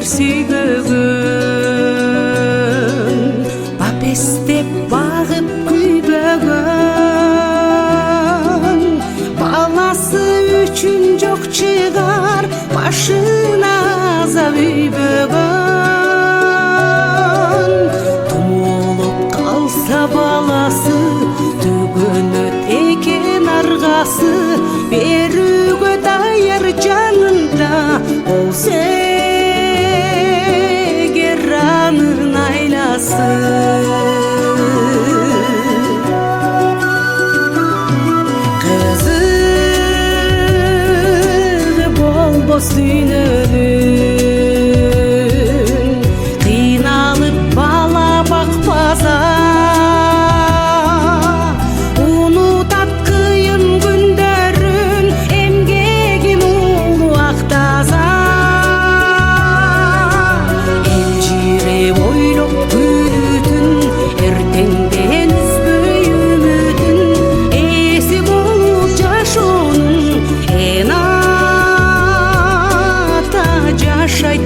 süybөгөн бапестеп багып күйбөгөн баласы үчүн жок чыгар башына азап үйбөгөн тумулуп калса баласы төгөнөт экен аргасы берүүгө даяр жанында болсо эгер анын айласы кызыгы болбос дүйнөнүн кыйналып бала бакпаса унутат кыйын күндөрүн эмгегин улуу актаса элжиреп ойлоп күнүтүн эртеңден үзбөй үмүтүн эси болуп жашоонун эн ата жашайт